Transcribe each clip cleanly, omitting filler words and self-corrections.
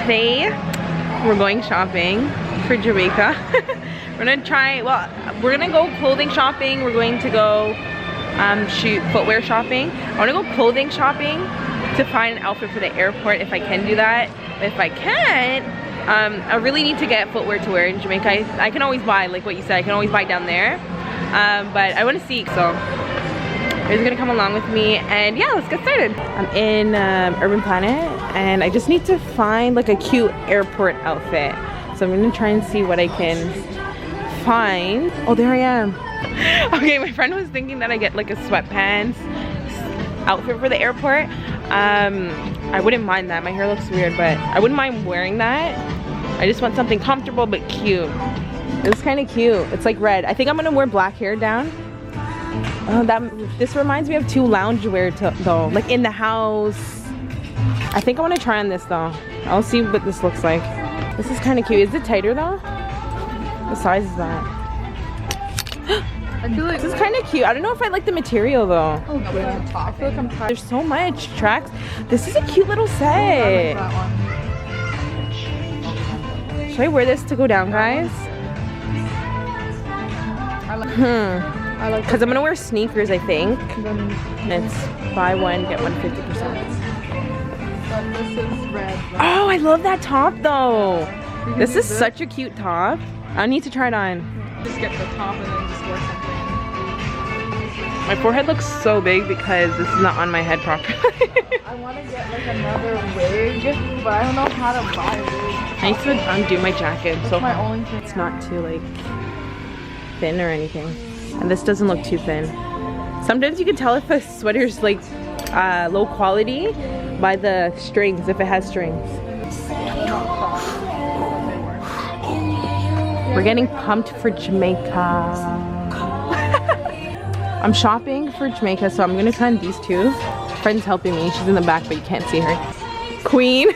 Today we're going shopping for Jamaica. We're gonna try, well, we're gonna go clothing shopping. We're going to go footwear shopping. I wanna go clothing shopping to find an outfit for the airport if I can do that. But if I can't, I really need to get footwear to wear in Jamaica. I can always buy, like what you said, I can always buy down there. But I wanna see, so you're gonna come along with me, and yeah, let's get started. I'm in Urban Planet, and I just need to find like a cute airport outfit. So I'm gonna try and see what I can find. Oh, there I am. Okay, my friend was thinking that I get like a sweatpants outfit for the airport. I wouldn't mind that. My hair looks weird, but I wouldn't mind wearing that. I just want something comfortable but cute. It's kind of cute. It's like red. I think I'm gonna wear black hair down. Oh, this reminds me of two loungewear though, like in the house. I think I want to try on this though. I'll see what this looks like. This is kind of cute. Is it tighter though? What size is that? I feel like this is kind of cute. I don't know if I like the material though. Oh, good. I feel like I'm tired. There's so much tracks. This is a cute little set. I like that one. Should I wear this to go down, guys? I like because I'm gonna wear sneakers, I think. And it's buy one get one 50%. But this is red. Oh, I love that top though. This is such a cute top. I need to try it on. Just get the top and then just wear something. My forehead looks so big because this is not on my head properly. I want to get like another wig, but I don't know how to buy a wig. I need to undo my jacket. That's so my only thing. It's not too like thin or anything. And this doesn't look too thin. Sometimes you can tell if a sweater's like low quality by the strings, if it has strings. We're getting pumped for Jamaica. I'm shopping for Jamaica, so I'm gonna try on these two. Friend's helping me. She's in the back, but you can't see her. Queen.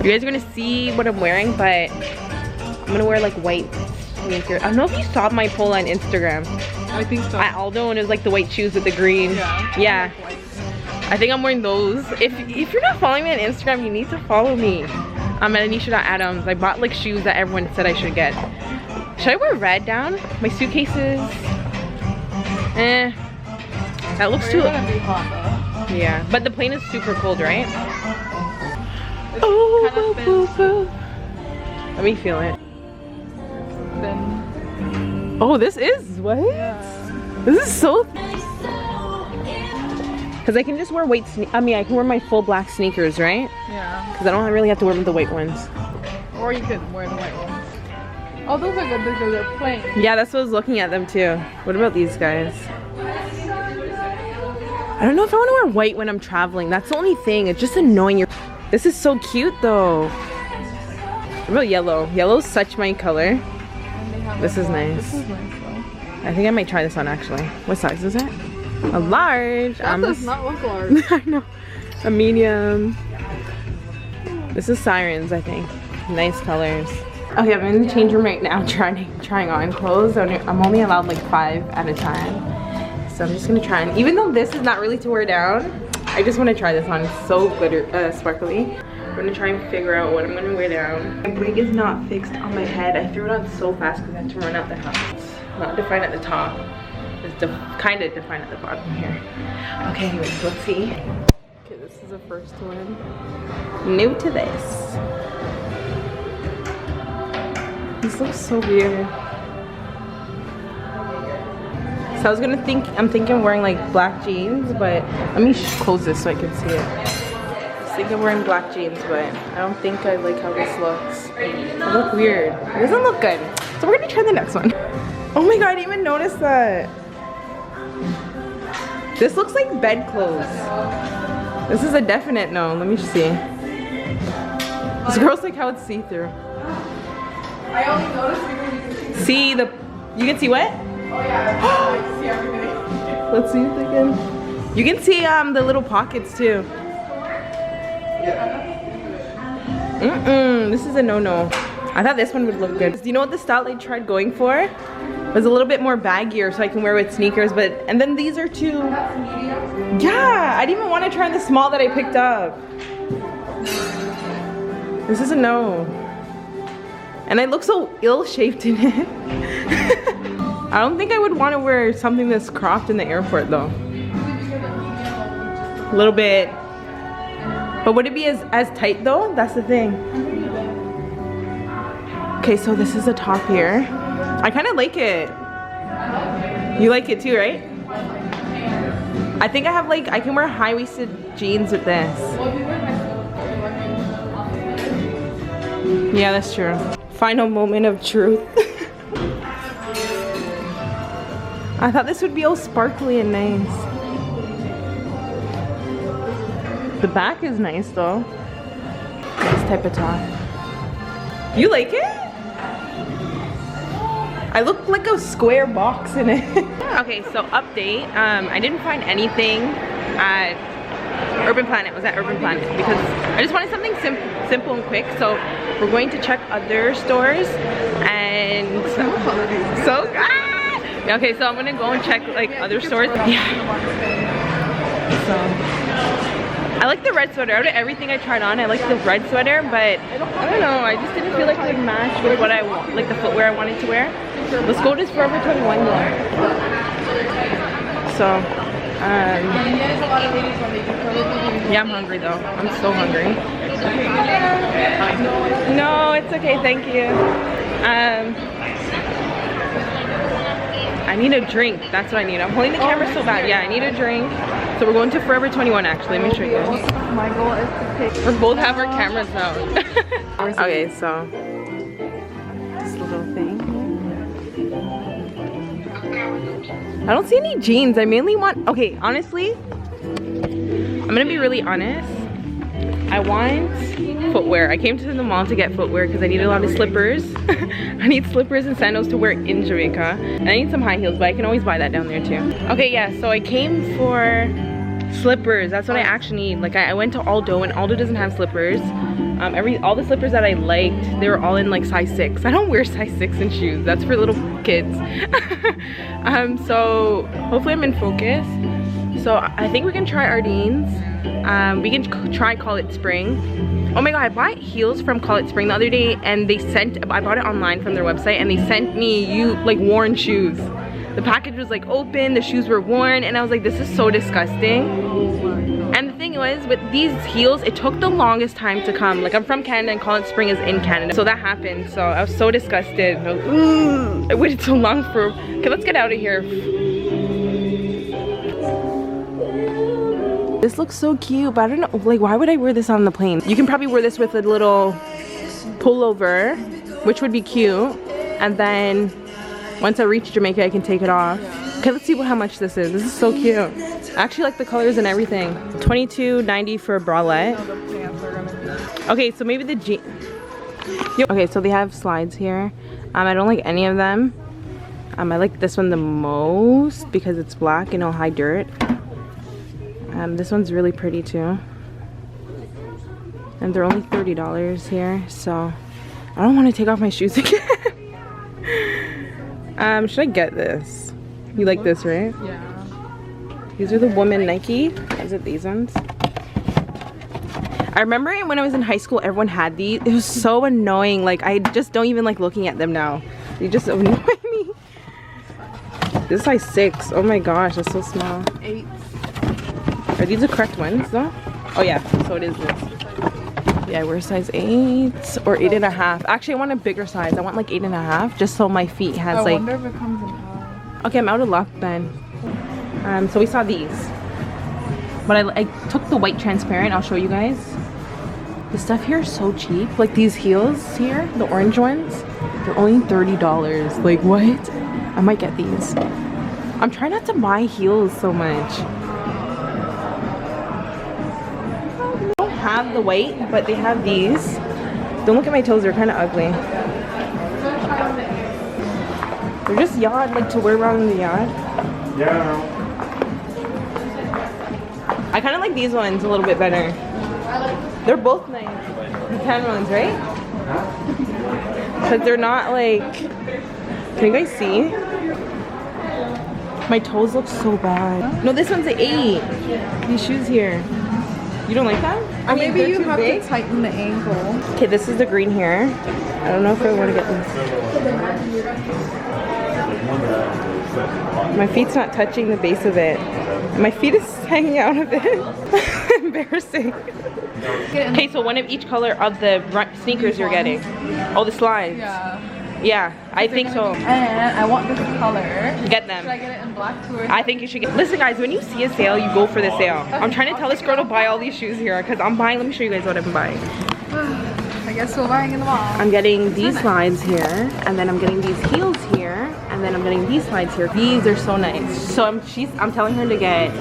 You guys are gonna see what I'm wearing, but I'm gonna wear like white sneakers. I don't know if you saw my poll on Instagram. I think so. At Aldo, and it was like the white shoes with the green. Yeah. I think I'm wearing those. If you're not following me on Instagram, you need to follow me. I'm at Annesha Adams. I bought like shoes that everyone said I should get. Should I wear red down? My suitcases. That looks too. Gonna be hot though. Yeah, but the plane is super cold, right? It's Oh, kind of boo, boo. Let me feel it. thin. Oh, this is what? Yeah. This is so. Because I can just wear white I can wear my full black sneakers, right? Yeah. Because I don't really have to wear the white ones. Or you could wear the white ones. Oh, those are good because they're plain. Yeah, that's what I was looking at them too. What about these guys? I don't know if I want to wear white when I'm traveling. That's the only thing. It's just annoying. This is so cute though. What about yellow? Yellow's such my color. This is nice. This is nice though. I think I might try this on actually. What size is it? A large. That does not look large. I know. A medium. This is Sirens, I think. Nice colors. Okay, I'm in the change room right now trying on clothes. I'm only allowed like 5 at a time. So I'm just gonna try on. Even though this is not really to wear down, I just want to try this on. It's so sparkly. I'm gonna try and figure out what I'm gonna wear down. My wig is not fixed on my head. I threw it on so fast because I had to run out the house. Not defined at the top. It's kind of defined at the bottom here. Okay, anyways, let's see. Okay, this is the first one. New to this. This looks so weird. So I was gonna I'm thinking wearing like black jeans, but let me close this so I can see it. I was thinking wearing black jeans, but I don't think I like how this looks. It looks weird. It doesn't look good. So we're gonna try the next one. Oh my god, I didn't even notice that. This looks like bedclothes. This is a definite no. Let me see. This girl's like how it's see-through. I only noticed because you can see. You can see what? Oh yeah, I can see everything. Let's see if they can. You can see the little pockets too. This is a no-no. I thought this one would look good. Do you know what the style I tried going for? It was a little bit more baggier so I can wear with sneakers, and then these are too Yeah, I didn't even want to try on the small that I picked up. This is a no. And I look so ill-shaped in it. I don't think I would want to wear something that's cropped in the airport though. A little bit. But would it be as tight though? That's the thing. Okay, so this is a top here. I kind of like it. You like it too, right? I think I have like, I can wear high-waisted jeans with this. Yeah, that's true. Final moment of truth. I thought this would be all sparkly and nice. The back is nice though. This type of top. You like it? I look like a square box in it. Okay, so update. I didn't find anything at Urban Planet. Was at Urban Planet because I just wanted something simple and quick. So we're going to check other stores and okay, so I'm gonna go and check like other stores. Yeah. So I like the red sweater. Out of everything I tried on, I like the red sweater, but I don't know. I just didn't feel like it would match with what I want, like the footwear I wanted to wear. Let's go to Forever 21 though. So, yeah, I'm hungry though. I'm so hungry. No, it's okay. Thank you. I need a drink. That's what I need. I'm holding the camera so bad. Yeah, I need a drink. So we're going to Forever 21 actually. Let me show you guys. My goal is to pick. We both have our cameras out. Okay, so this little thing. I don't see any jeans. I mainly want, okay, honestly, I'm gonna be really honest. I want footwear. I came to the mall to get footwear because I need a lot of slippers. I need slippers and sandals to wear in Jamaica. And I need some high heels, but I can always buy that down there too. Okay, yeah, so I came for slippers. That's what I actually need. Like I went to Aldo and Aldo doesn't have slippers. All the slippers that I liked, they were all in like size 6. I don't wear size 6 in shoes. That's for little kids. So hopefully I'm in focus. So I think we can try Ardene's. We can try Call It Spring. Oh my god, I bought heels from Call It Spring the other day and they sent, I bought it online from their website and they sent me like worn shoes. The package was like open, the shoes were worn, and I was like, this is so disgusting. And the thing was, with these heels, it took the longest time to come. Like I'm from Canada and Call It Spring is in Canada. So that happened, so I was so disgusted. I was, I waited so long for, okay, let's get out of here. This looks so cute, but I don't know, like why would I wear this on the plane? You can probably wear this with a little pullover, which would be cute. And then once I reach Jamaica, I can take it off. Okay, let's see how much this is. This is so cute. I actually like the colors and everything. $22.90 for a bralette. Okay, so maybe the jeans. Okay, so they have slides here. I don't like any of them. I like this one the most because it's black and it'll hide dirt. This one's really pretty too. And they're only $30 here, so I don't want to take off my shoes again. Should I get this? You like this, right? Yeah. These are the woman Nike. Is it these ones? I remember when I was in high school, everyone had these. It was so annoying. Like, I just don't even like looking at them now. They just annoy me. This is size 6. Oh my gosh, that's so small. 8. Are these the correct ones though? Oh yeah, so it is this. Yeah, I wear size 8 or 8.5. Actually, I want a bigger size. I want like 8.5 just so my feet has like. I wonder if it comes in power. Okay, I'm out of luck then. So we saw these. But I took the white transparent. I'll show you guys. The stuff here is so cheap. Like these heels here, the orange ones, they're only $30. Like what? I might get these. I'm trying not to buy heels so much. Have the white, but they have these. Don't look at my toes, they're kind of ugly. They're just yacht, like to wear around in the yacht. Yeah. I kind of like these ones a little bit better. They're both nice. The tan ones, right? Because they're not like, can you guys see? My toes look so bad. No, this one's an 8. These shoes here. You don't like that? I mean, maybe you too have big. to tighten the ankle. Okay, this is the green here. I don't know if I want to get this. My feet's not touching the base of it. My feet is hanging out of it. Embarrassing. Okay, so one of each color of the sneakers you're getting. Oh, the slides. Yeah. Yeah, I think so. And I want this color. Get them. Should I get it in black too? Or I think you should get. Listen, guys, when you see a sale, you go for the sale. I'm trying to tell this girl to buy all these shoes here because I'm buying. Let me show you guys what I'm buying. I guess we're buying in the mall. I'm getting these slides here, and then I'm getting these heels here, and then I'm getting these slides here. These are so nice. So I'm telling her to get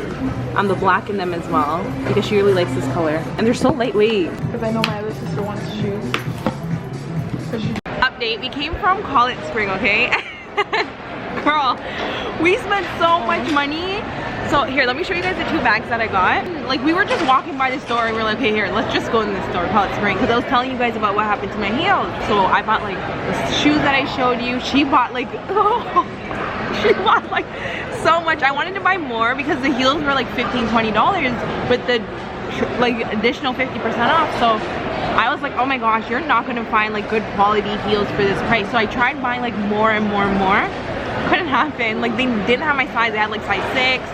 the black in them as well because she really likes this color, and they're so lightweight. Because I know my other sister wants shoes. Update, we came from Call It Spring, okay? Girl, we spent so much money. So here, let me show you guys the 2 bags that I got. Like, we were just walking by the store and we're like, okay, here, let's just go in this store, Call It Spring, because I was telling you guys about what happened to my heels. So I bought like the shoes that I showed you. She bought like, oh, she bought like so much. I wanted to buy more because the heels were like $15–20 with the like additional 50% off. So I was like, oh my gosh, you're not gonna find like good quality heels for this price. So I tried buying like more and more and more. Couldn't happen. Like, they didn't have my size. They had like size 6,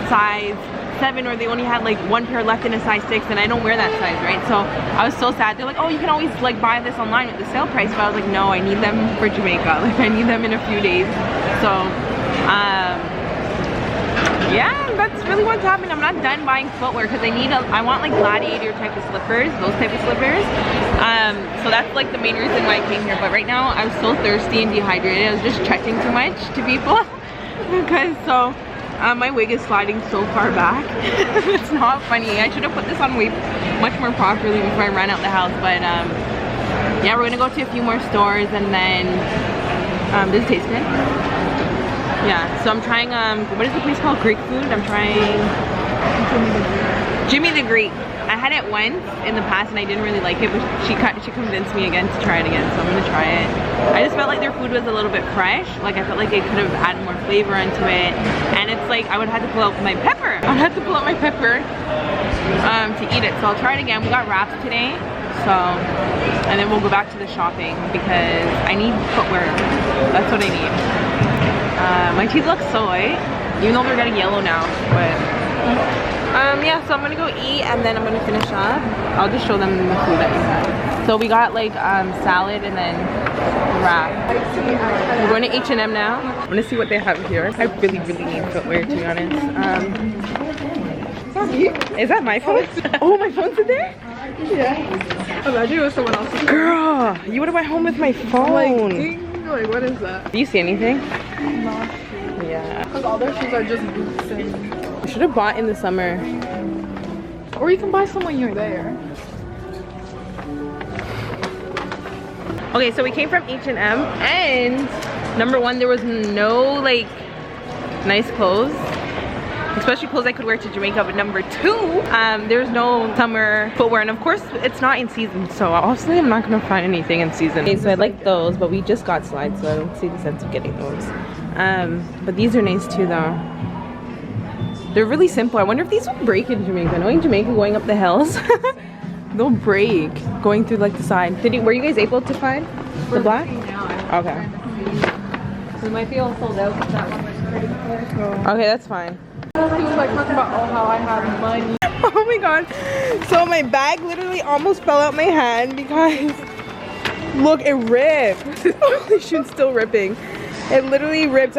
size 7, or they only had like 1 pair left in a size 6, and I don't wear that size, right? So I was so sad. They're like, oh, you can always like buy this online with the sale price, but I was like, no, I need them for Jamaica. Like, I need them in a few days. So yeah, that's really what's happening. I'm not done buying footwear because I want like gladiator type of slippers, those type of slippers. So that's like the main reason why I came here. But right now I'm so thirsty and dehydrated. I was just checking too much to people because my wig is sliding so far back. It's not funny. I should have put this on much more properly before I ran out the house. But yeah, we're gonna go to a few more stores and then does it taste good? Yeah, so I'm trying, what is the place called? Greek food? I'm trying Jimmy the Greek. I had it once in the past and I didn't really like it, but she convinced me again to try it again, so I'm gonna try it. I just felt like their food was a little bit fresh. Like, I felt like they could have added more flavor into it. And it's like, I would have to pull out my pepper. I would have to pull out my pepper to eat it. So I'll try it again. We got wraps today. So, and then we'll go back to the shopping because I need footwear. That's what I need. My teeth look so white, even though they're getting yellow now, but yeah, so I'm gonna go eat and then I'm gonna finish up. I'll just show them the food that we had. So we got like salad and then wrap. We're going to H&M now. I'm gonna see what they have here. I really need footwear, to be honest. Is that my phone? Oh, my phone's in there? Yeah. Imagine it was someone else's phone. Girl, you would have went home with my phone. Like, ding. Like, what is that? Do you see anything? Not sure. Yeah. Because all their shoes are just boots and... I should have bought in the summer. Or you can buy some when you're there. Okay, so we came from H&M and number one, there was no like nice clothes, especially clothes I could wear to Jamaica. But number two, there's no summer footwear, and of course it's not in season, so obviously I'm not gonna find anything in season. Okay, so I like those, but we just got slides, so I don't see the sense of getting those. But these are nice too though. They're really simple. I wonder if these will break in Jamaica. Knowing Jamaica going up the hills, they'll break going through like the side. Were you guys able to find the black? Okay. We might be all sold out because that one was pretty clear. Okay, that's fine. He was like talking about how I have money. Oh my god. So my bag literally almost fell out my hand because look, it ripped. Holy shit, it's still ripping. It literally ripped.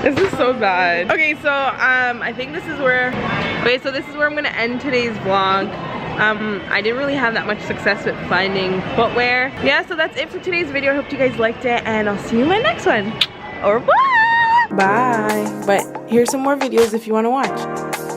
This is so bad. Okay, so I think this is where I'm gonna end today's vlog. I didn't really have that much success with finding footwear. Yeah, so that's it for today's video. I hope you guys liked it, and I'll see you in my next one. Au revoir! Bye. But here's some more videos if you want to watch.